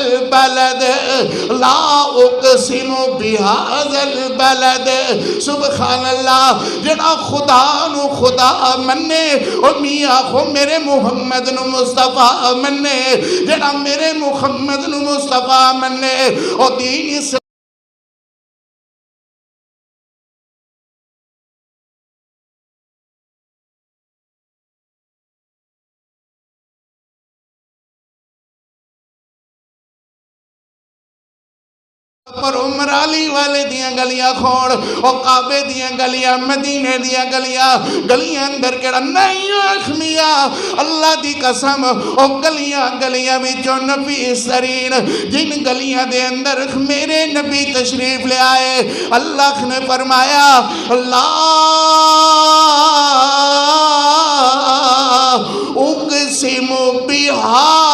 البلد لا اقسم بهذا البلد سبحان اللہ جڑا خدا نو خدا مننے اور میاں خو میرے محمد نو مصطفیٰ مننے جڑا میرے محمد نو مصطفیٰ مننے اور دین سے پر عمر علی والے دیاں گلیاں کھوڑ اور کعبے دیاں گلیاں مدینے دیاں گلیاں اندر کڑا نہیں اخمیا اللہ دی قسم اور گلیاں وچوں نبی سرین جن گلیاں دے اندر میرے نبی تشریف لے آئے اللہ نے فرمایا اللہ اقسم بہا